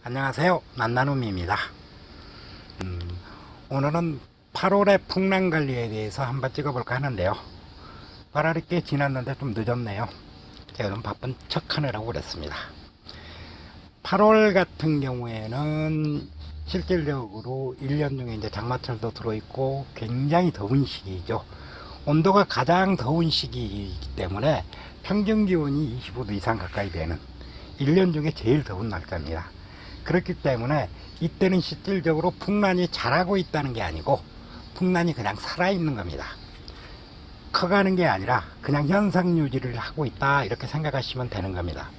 안녕하세요. 만나눔입니다. 오늘은 8월의 풍랑관리에 대해서 한번 찍어볼까 하는데요. 8월이 꽤 지났는데 좀 늦었네요. 제가 좀 바쁜 척 하느라고 그랬습니다. 8월 같은 경우에는 실질적으로 1년 중에 이제 장마철도 들어있고 굉장히 더운 시기죠. 온도가 가장 더운 시기이기 때문에 평균 기온이 25도 이상 가까이 되는 1년 중에 제일 더운 날짜입니다. 그렇기 때문에 이때는 실질적으로 풍란이 자라고 있다는 게 아니고 풍란이 그냥 살아있는 겁니다. 커가는 게 아니라 그냥 현상 유지를 하고 있다, 이렇게 생각하시면 되는 겁니다.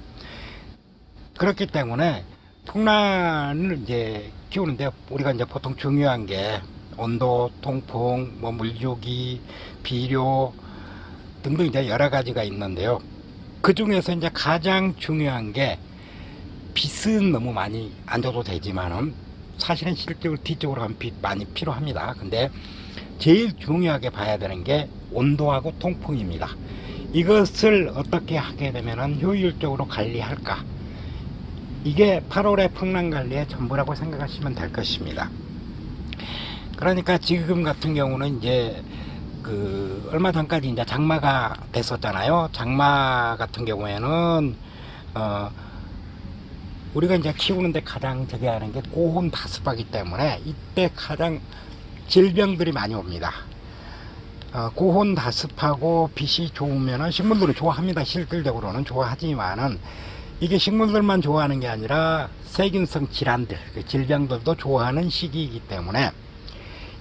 그렇기 때문에 풍란을 이제 키우는데 우리가 이제 보통 중요한 게 온도, 통풍, 물주기, 비료 등등 이제 여러 가지가 있는데요. 그 중에서 이제 가장 중요한 게 빛은 너무 많이 안 줘도 되지만은 사실은 실적으로 뒤쪽으로 가면 빛 많이 필요합니다. 근데 제일 중요하게 봐야 되는 게 온도하고 통풍입니다. 이것을 어떻게 하게 되면은 효율적으로 관리할까? 이게 8월의 풍랑 관리의 전부라고 생각하시면 될 것입니다. 그러니까 지금 같은 경우는 이제 얼마 전까지 이제 장마가 됐었잖아요. 장마 같은 경우에는 우리가 이제 키우는데 가장 저기 하는 게 고온 다습하기 때문에 이때 가장 질병들이 많이 옵니다. 고온 다습하고 빛이 좋으면 식물들은 좋아합니다. 실질적으로는 좋아하지만은 이게 식물들만 좋아하는 게 아니라 세균성 질환들, 질병들도 좋아하는 시기이기 때문에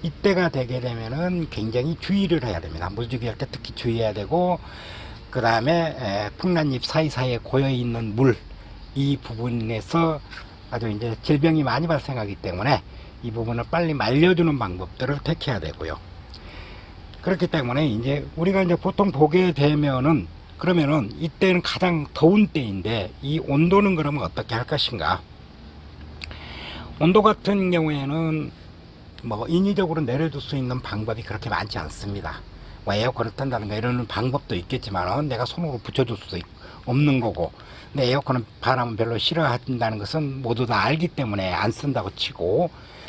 이때가 되게 되면은 굉장히 주의를 해야 됩니다. 물주기 할 때 특히 주의해야 되고, 그 다음에 풍란잎 사이사이에 고여 있는 물, 이 부분에서 아주 이제 질병이 많이 발생하기 때문에 이 부분을 빨리 말려주는 방법들을 택해야 되고요. 그렇기 때문에 이제 우리가 이제 보통 보게 되면은, 그러면은 이때는 가장 더운 때인데 이 온도는 그러면 어떻게 할 것인가? 온도 같은 경우에는 인위적으로 내려줄 수 있는 방법이 그렇게 많지 않습니다. 에어컨을 튼다든가 이런 방법도 있겠지만 내가 손으로 붙여줄 수도 없는 거고, 근데 에어컨은 바람을 별로 싫어한다는 것은 모두 다 알기 때문에 안 쓴다고 치고,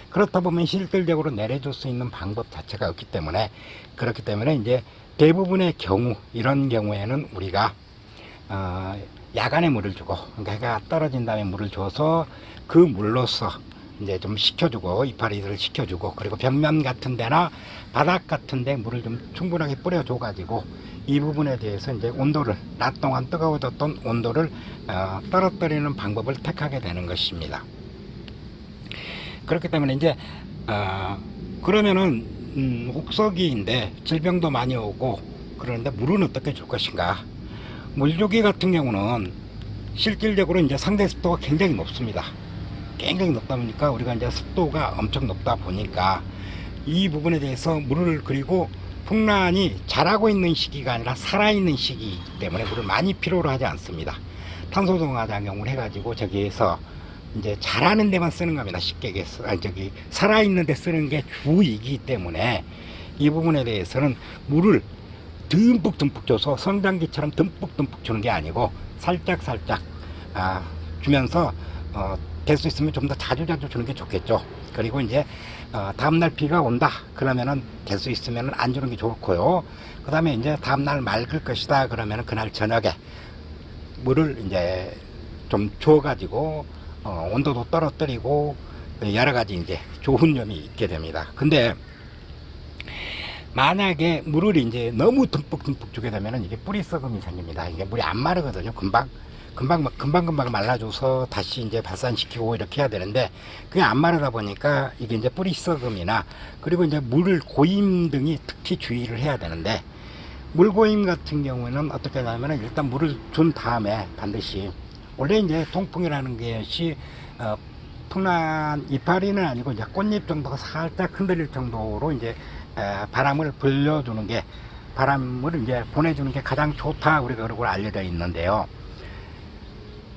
그렇다 보면 실질적으로 내려줄 수 있는 방법 자체가 없기 때문에, 그렇기 때문에 이제 대부분의 경우, 이런 경우에는 우리가 야간에 물을 주고, 그러니까 해가 떨어진 다음에 물을 줘서 그 물로서 이제 좀 식혀주고, 이파리들을 식혀주고, 그리고 벽면 같은 데나 바닥 같은 데 물을 좀 충분하게 뿌려줘 가지고 이 부분에 대해서 이제 온도를, 낮 동안 뜨거워졌던 온도를 떨어뜨리는 방법을 택하게 되는 것입니다. 그렇기 때문에 이제 그러면은 혹서기인데 질병도 많이 오고 그러는데 물은 어떻게 줄 것인가? 물주기 같은 경우는 실질적으로 이제 상대 습도가 굉장히 높습니다. 굉장히 높다 보니까 우리가 이제 습도가 엄청 높다 보니까 이 부분에 대해서 물을, 그리고 풍란이 자라고 있는 시기가 아니라 살아있는 시기이기 때문에 물을 많이 필요로 하지 않습니다. 탄소동화 작용을 해가지고 저기에서 이제 자라는 데만 쓰는 겁니다. 쉽게 얘기해서 살아있는 데 쓰는 게 주이기 때문에 이 부분에 대해서는 물을 듬뿍 줘서 성장기처럼 듬뿍 주는 게 아니고 살짝 주면서 될 수 있으면 좀 더 자주 주는 게 좋겠죠. 그리고 이제 다음날 비가 온다 그러면은 될 수 있으면 안 주는 게 좋고요. 그 다음에 이제 다음날 맑을 것이다 그러면은 그날 저녁에 물을 이제 좀 줘 가지고 온도도 떨어뜨리고 여러 가지 이제 좋은 점이 있게 됩니다. 근데 만약에 물을 이제 너무 듬뿍 주게 되면은 이게 뿌리 썩음이 생깁니다. 이게 물이 안 마르거든요. 금방 말라줘서 다시 이제 발산시키고 이렇게 해야 되는데 그게 안 마르다 보니까 이게 이제 뿌리 썩음이나, 그리고 이제 물 고임 등이 특히 주의를 해야 되는데, 물 고임 같은 경우는 어떻게 하냐면은 일단 물을 준 다음에 반드시, 원래 이제 통풍이라는 것이 풍란 이파리는 아니고 이제 꽃잎 정도가 살짝 흔들릴 정도로 이제 바람을 불려주는 게, 바람을 이제 보내주는 게 가장 좋다, 우리가 그러고 알려져 있는데요.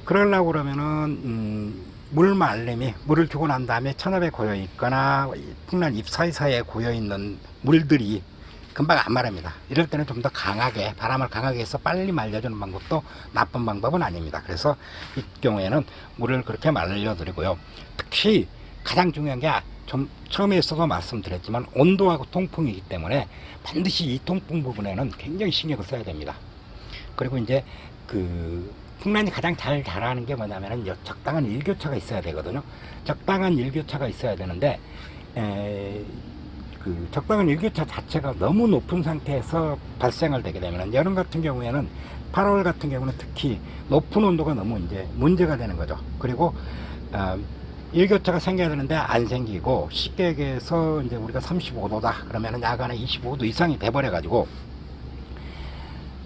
그러려고 그러면은 물 말림이, 물을 주고 난 다음에 천엽에 고여 있거나 풍란 잎 사이사이에 고여 있는 물들이 금방 안 마릅니다. 이럴 때는 좀 더 강하게, 바람을 강하게 해서 빨리 말려주는 방법도 나쁜 방법은 아닙니다. 그래서 이 경우에는 물을 그렇게 말려드리고요. 특히 가장 중요한 게 좀 처음에서도 말씀드렸지만 온도하고 통풍이기 때문에 반드시 이 통풍 부분에는 굉장히 신경을 써야 됩니다. 그리고 이제 그 풍란이 가장 잘 자라는 게 뭐냐면은 적당한 일교차가 있어야 되거든요. 적당한 일교차가 있어야 되는데 그 적당한 일교차 자체가 너무 높은 상태에서 발생을 되게 되면 여름 같은 경우에는 8월 같은 경우는 특히 높은 온도가 너무 이제 문제가 되는 거죠. 그리고 일교차가 생겨야 되는데 안 생기고 쉽게 얘기해서 이제 우리가 35도다 그러면은 야간에 25도 이상이 돼버려 가지고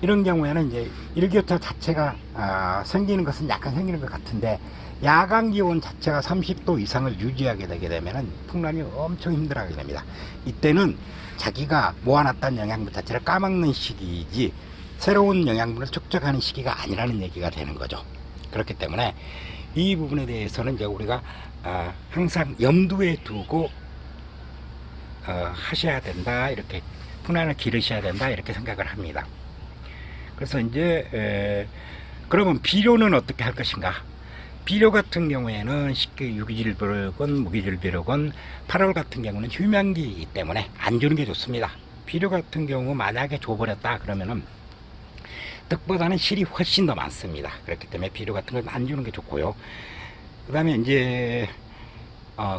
이런 경우에는 이제 일교차 자체가 생기는 것은 약간 생기는 것 같은데 야간 기온 자체가 30도 이상을 유지하게 되게 되면은 풍란이 엄청 힘들어하게 됩니다. 이때는 자기가 모아놨던 영양분 자체를 까먹는 시기이지 새로운 영양분을 축적하는 시기가 아니라는 얘기가 되는 거죠. 그렇기 때문에 이 부분에 대해서는 이제 우리가 항상 염두에 두고 하셔야 된다, 이렇게 풍란을 기르셔야 된다, 이렇게 생각을 합니다. 그래서 이제 그러면 비료는 어떻게 할 것인가? 비료 같은 경우에는 쉽게 유기질 비료건 무기질 비료건 8월 같은 경우는 휴면기이기 때문에 안 주는 게 좋습니다. 비료 같은 경우 만약에 줘버렸다 그러면은 떡보다는 실이 훨씬 더 많습니다. 그렇기 때문에 비료 같은 건 안 주는 게 좋고요. 그 다음에 이제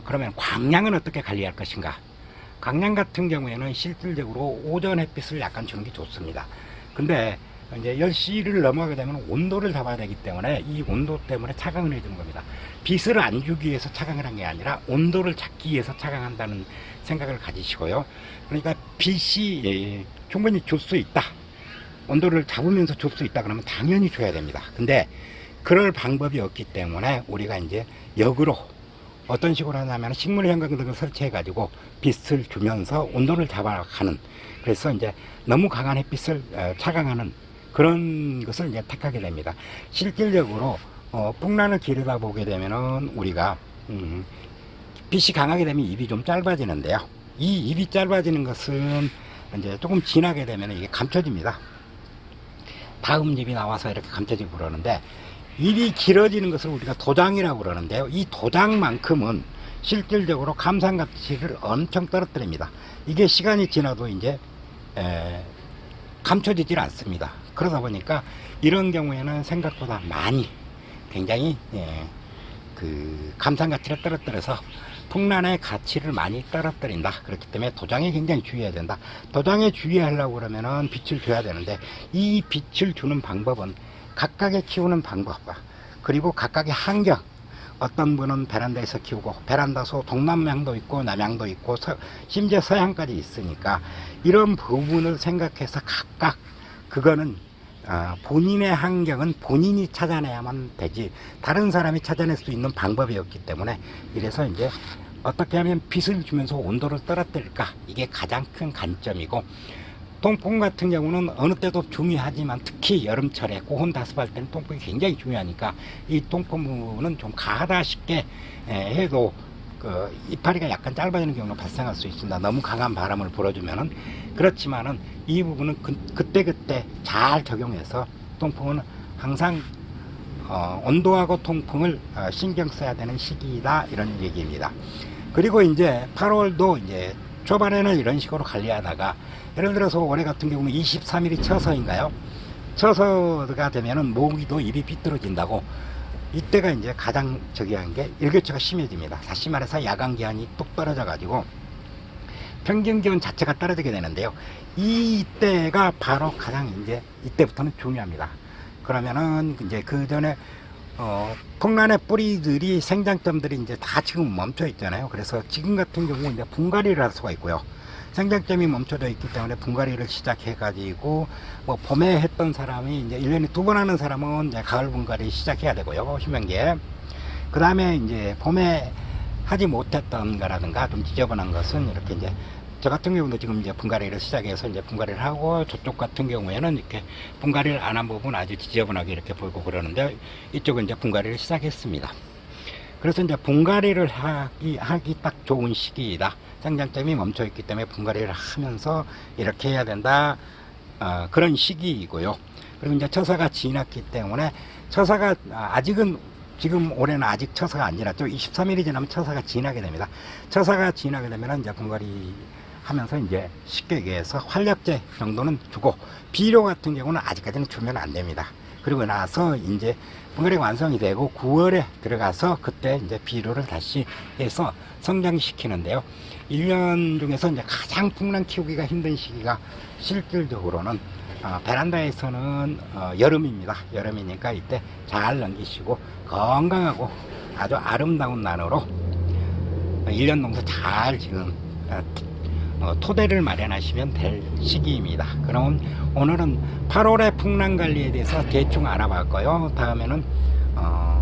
그러면 광량은 어떻게 관리할 것인가? 광량 같은 경우에는 실질적으로 오전 햇빛을 약간 주는 게 좋습니다. 근데 이제 10시를 넘어가게 되면 온도를 잡아야 되기 때문에 이 온도 때문에 차강을 해주는 겁니다. 빛을 안 주기 위해서 차강을 한 게 아니라 온도를 잡기 위해서 차강한다는 생각을 가지시고요. 그러니까 빛이 충분히 줄 수 있다, 온도를 잡으면서 줄 수 있다 그러면 당연히 줘야 됩니다. 근데 그럴 방법이 없기 때문에 우리가 이제 역으로 어떤 식으로 하냐면 식물 형광 등을 설치해 가지고 빛을 주면서 온도를 잡아가는, 그래서 이제 너무 강한 햇빛을 차강하는 그런 것을 이제 택하게 됩니다. 실질적으로 풍란을 기르다 보게 되면은 우리가 빛이 강하게 되면 잎이 좀 짧아지는데요. 이 잎이 짧아지는 것은 이제 조금 지나게 되면 이게 감춰집니다. 다음 잎이 나와서 이렇게 감춰지고 그러는데, 잎이 길어지는 것을 우리가 도장이라고 그러는데요. 이 도장만큼은 실질적으로 감상 가치를 엄청 떨어뜨립니다. 이게 시간이 지나도 이제 감춰지질 않습니다. 그러다 보니까 이런 경우에는 생각보다 많이 굉장히 그 감상 가치를 떨어뜨려서 풍란의 가치를 많이 떨어뜨린다. 그렇기 때문에 도장에 굉장히 주의해야 된다. 도장에 주의하려고 그러면은 빛을 줘야 되는데, 이 빛을 주는 방법은 각각의 키우는 방법과 그리고 각각의 환경, 어떤 분은 베란다에서 키우고, 베란다소 동남향도 있고 남향도 있고 심지어 서향까지 있으니까 이런 부분을 생각해서 각각 그거는 본인의 환경은 본인이 찾아내야만 되지 다른 사람이 찾아낼 수 있는 방법이 없기 때문에, 이래서 이제 어떻게 하면 빛을 주면서 온도를 떨어뜨릴까, 이게 가장 큰 관점이고, 통풍 같은 경우는 어느 때도 중요하지만 특히 여름철에 고온다습할 때는 통풍이 굉장히 중요하니까 이 통풍 부분은 좀 가하다 싶게 해도 그 이파리가 약간 짧아지는 경우가 발생할 수 있습니다. 너무 강한 바람을 불어주면은. 그렇지만은 이 부분은 그때그때 잘 적용해서 통풍은 항상 온도하고 통풍을 신경 써야 되는 시기다, 이런 얘기입니다. 그리고 이제 8월도 이제 초반에는 이런 식으로 관리하다가, 예를 들어서 올해 같은 경우는 23일이 처서인가요? 처서가 되면은 모기도 입이 비뚤어진다고, 이때가 이제 가장 저기한 게 일교차가 심해집니다. 다시 말해서 야간 기온이 뚝 떨어져 가지고 평균 기온 자체가 떨어지게 되는데요. 이때가 바로 가장 이제 이때부터는 중요합니다. 그러면은 이제 그 전에 풍란의 뿌리들이 생장점들이 이제 다 지금 멈춰 있잖아요. 그래서 지금 같은 경우 이제 분갈이를 할 수가 있고요. 생장점이 멈춰져 있기 때문에 분갈이를 시작해 가지고 뭐 봄에 했던 사람이 이제 1년에 2번 하는 사람은 이제 가을 분갈이 시작해야 되고요. 휴면기에. 그 다음에 이제 봄에 하지 못했던 거라든가 좀 지저분한 것은 이렇게 이제 저 같은 경우도 지금 이제 분갈이를 시작해서 이제 분갈이를 하고, 저쪽 같은 경우에는 이렇게 분갈이를 안 한 부분 아주 지저분하게 이렇게 보이고 그러는데, 이쪽은 이제 분갈이를 시작했습니다. 그래서 이제 분갈이를 하기 딱 좋은 시기이다. 생장점이 멈춰 있기 때문에 분갈이를 하면서 이렇게 해야 된다. 그런 시기이고요. 그리고 이제 처사가 지났기 때문에 처사가 아직은 지금 올해는 아직 처사가 안 지났죠. 23일이 지나면 처사가 지나게 됩니다. 처사가 지나게 되면 이제 분갈이 하면서 이제 쉽게 얘기해서 활력제 정도는 주고 비료 같은 경우는 아직까지는 주면 안 됩니다. 그리고 나서 이제 분갈이가 완성이 되고 9월에 들어가서 그때 이제 비료를 다시 해서 성장시키는데요. 1년 중에서 이제 가장 풍랑 키우기가 힘든 시기가 실질적으로는 베란다에서는 여름입니다. 여름이니까 이때 잘 넘기시고 건강하고 아주 아름다운 난으로 1년 농사 잘 지금 토대를 마련하시면 될 시기입니다. 그럼 오늘은 8월의 풍랑관리에 대해서 대충 알아봤고요. 다음에는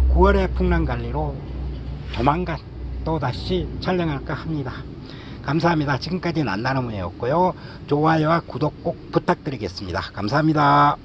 9월의 풍랑관리로 조만간 또다시 촬영할까 합니다. 감사합니다. 지금까지 난나무였고요. 좋아요와 구독 꼭 부탁드리겠습니다. 감사합니다.